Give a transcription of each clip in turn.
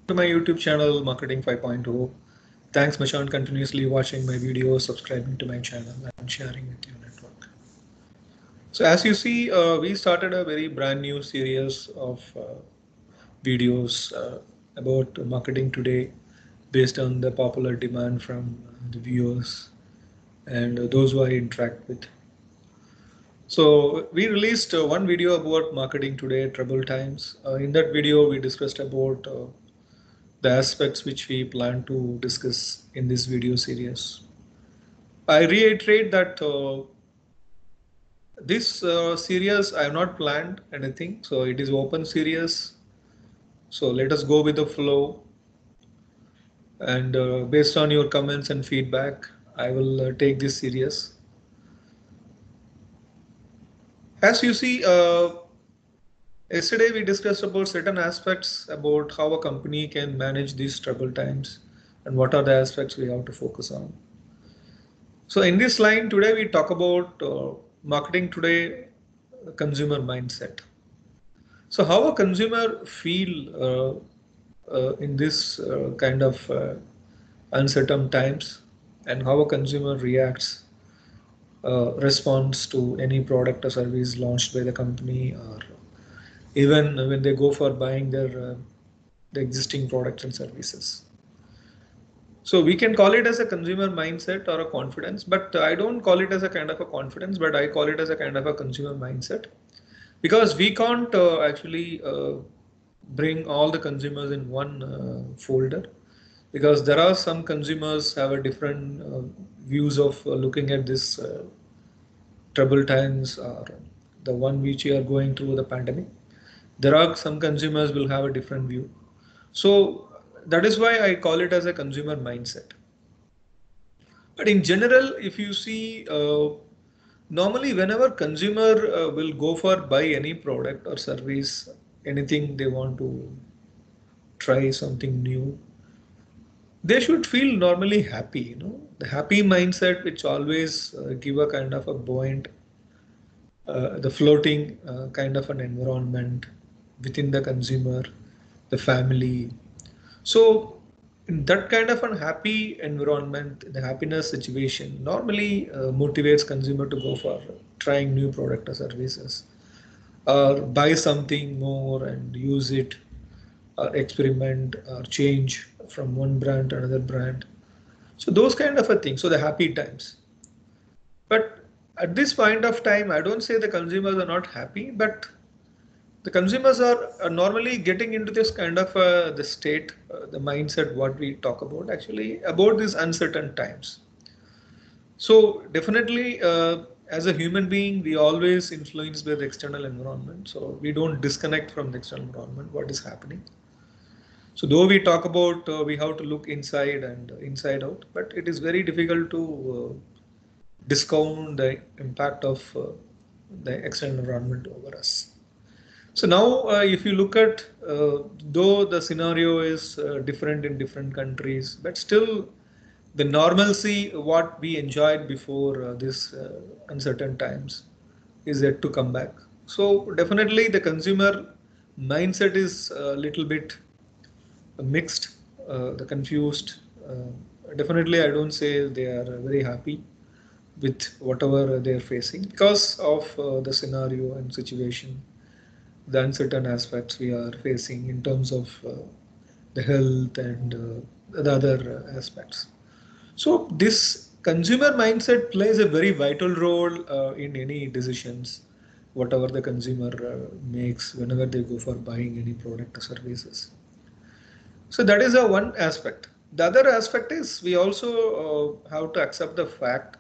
to my YouTube channel Marketing 5.0. Thanks Mashan continuously watching my videos, subscribing to my channel and sharing with your network. So as you see, we started a very brand new series of videos about marketing today based on the popular demand from the viewers and those who I interact with. So we released one video about marketing today, trouble times. In that video, we discussed about the aspects which we plan to discuss in this video series. I reiterate that this series I have not planned anything, so it is open series. So let us go with the flow, and based on your comments and feedback, I will take this serious. As you see, yesterday we discussed about certain aspects about how a company can manage these trouble times and what are the aspects we have to focus on. So in this line today we talk about marketing today, consumer mindset. So how a consumer feel in this kind of uncertain times, and how a consumer reacts, responds to any product or service launched by the company, or even when they go for buying the existing products and services. So we can call it as a consumer mindset or a confidence, but I don't call it as a kind of a confidence, but I call it as a kind of a consumer mindset, because we can't actually bring all the consumers in one folder, because there are some consumers have a different views of looking at this trouble times, or the one which we are going through the pandemic. There are some consumers will have a different view. So that is why I call it as a consumer mindset. But in general, if you see, normally whenever consumer will go for buy any product or service, anything they want to try something new, they should feel normally happy. The happy mindset which always give a kind of a buoyant, the floating kind of an environment within the consumer, the family. So in that kind of an happy environment, the happiness situation normally motivates consumer to go for trying new product or services, or buy something more and use it, or experiment or change from one brand to another brand. So those kind of a thing. So the happy times. But at this point of time, I don't say the consumers are not happy, but the consumers are normally getting into this kind of the state, the mindset what we talk about actually about these uncertain times. So definitely, as a human being, we always influenced by the external environment. So we don't disconnect from the external environment, what is happening. So though we talk about we have to look inside and inside out, but it is very difficult to discount the impact of the external environment over us. So now, if you look at, though the scenario is different in different countries, but still the normalcy what we enjoyed before this uncertain times is yet to come back. So definitely the consumer mindset is a little bit mixed, the confused. Definitely, I don't say they are very happy with whatever they are facing because of the scenario and situation, the uncertain aspects we are facing in terms of the health and the other aspects. So this consumer mindset plays a very vital role in any decisions, whatever the consumer makes whenever they go for buying any product or services. So that is a one aspect. The other aspect is we also have to accept the fact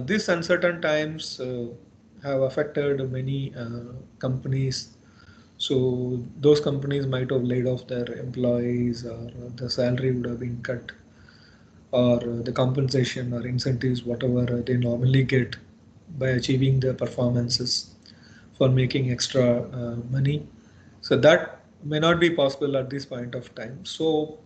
these uncertain times have affected many companies. So those companies might have laid off their employees, or the salary would have been cut, or the compensation or incentives, whatever they normally get by achieving the performances for making extra money. So that may not be possible at this point of time. So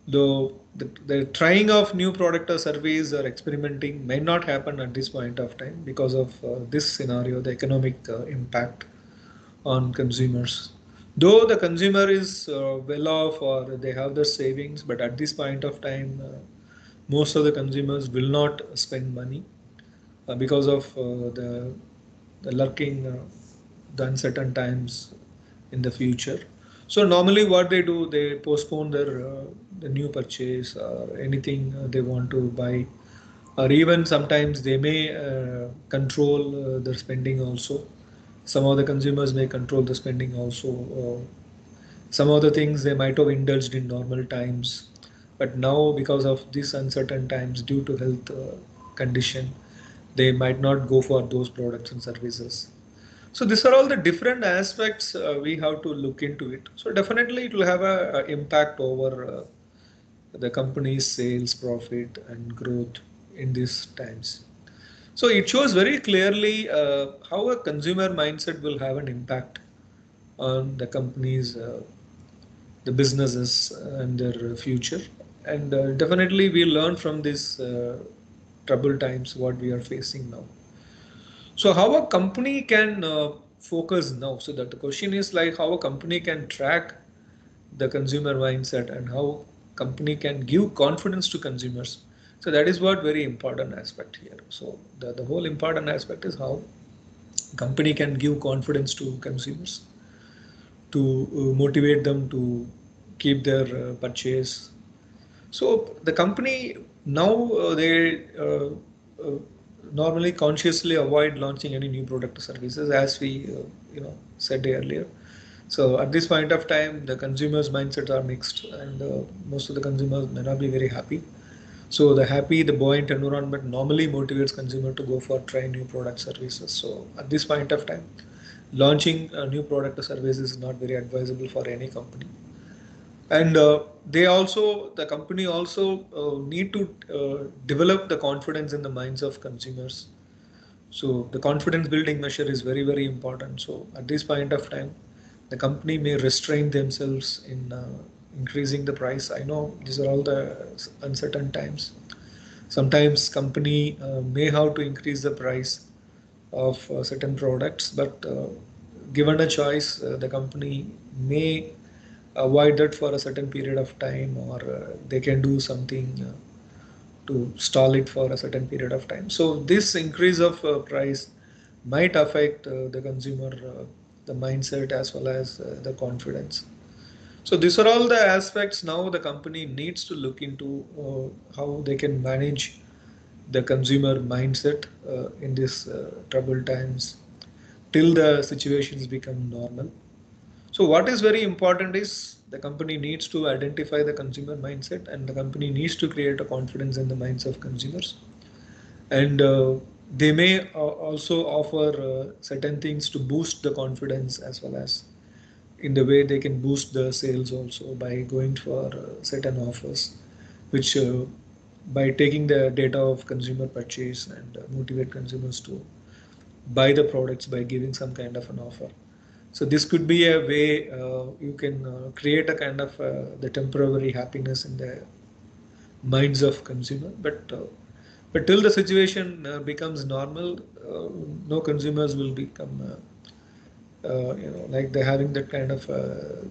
the trying of new product or service or experimenting may not happen at this point of time because of this scenario, the economic impact on consumers. Though the consumer is well off or they have their savings, but at this point of time, most of the consumers will not spend money because of the lurking, the uncertain times in the future. So normally what they do, they postpone their the new purchase or anything they want to buy, or even sometimes they may control their spending also. Some of the consumers may control the spending also. Some of the things they might have indulged in normal times, but now because of these uncertain times due to health condition, they might not go for those products and services. So these are all the different aspects we have to look into it. So definitely it will have a impact over the company's sales, profit, and growth in these times. So it shows very clearly how a consumer mindset will have an impact on the company's the businesses and their future. And definitely we learn from this trouble times what we are facing now. So how a company can focus now? So that the question is like how a company can track the consumer mindset and how company can give confidence to consumers. So that is what very important aspect here. So the whole important aspect is how company can give confidence to consumers to motivate them to keep their purchase. So the company now they normally consciously avoid launching any new product or services, as we said earlier. So at this point of time, the consumers' mindsets are mixed, and most of the consumers may not be very happy. So the buoyant environment normally motivates consumer to go for try new product services. So at this point of time, launching a new product or service is not very advisable for any company. And the company also need to develop the confidence in the minds of consumers. So the confidence building measure is very, very important. So at this point of time, the company may restrain themselves in increasing the price. I know these are all the uncertain times. Sometimes company may have to increase the price of certain products, but given a choice, the company may avoid that for a certain period of time, or they can do something to stall it for a certain period of time. So this increase of price might affect the consumer, the mindset as well as the confidence. So these are all the aspects now the company needs to look into how they can manage the consumer mindset in these troubled times till the situations become normal. So what is very important is the company needs to identify the consumer mindset, and the company needs to create a confidence in the minds of consumers. And they may also offer certain things to boost the confidence, as well as in the way they can boost the sales also by going for certain offers, which by taking the data of consumer purchase and motivate consumers to buy the products by giving some kind of an offer. So this could be a way you can create a kind of the temporary happiness in the minds of consumer. But till the situation becomes normal, no consumers will become like they're having that kind of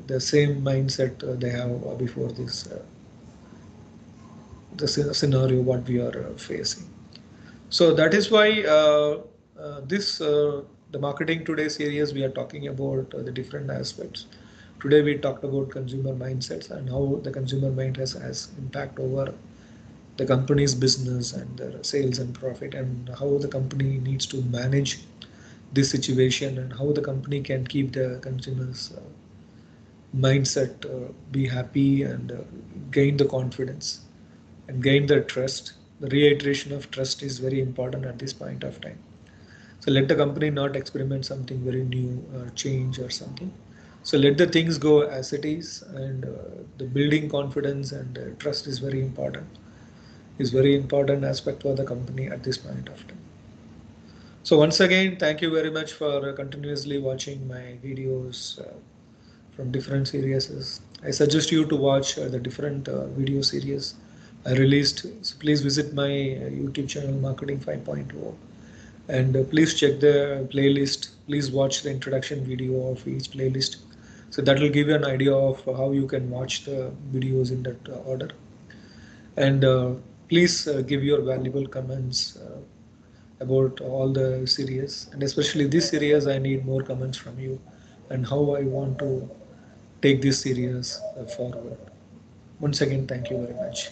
the same mindset they have before this the scenario what we are facing. So that is why this the marketing today series we are talking about the different aspects. Today we talked about consumer mindsets and how the consumer mind has impact over the company's business and their sales and profit, and how the company needs to manage this situation, and how the company can keep the consumers mindset be happy and gain the confidence and gain the trust. The reiteration of trust is very important at this point of time. So let the company not experiment something very new or change or something. So let the things go as it is, and the building confidence and trust is very important. Is very important aspect for the company at this point of time. So once again, thank you very much for continuously watching my videos from different series. I suggest you to watch the different video series I released. So please visit my YouTube channel Marketing 5.0, and please check the playlist. Please watch the introduction video of each playlist So that will give you an idea of how you can watch the videos in that order. And please give your valuable comments about all the series, and especially this series I need more comments from you and how I want to take this series forward. Once again, thank you very much.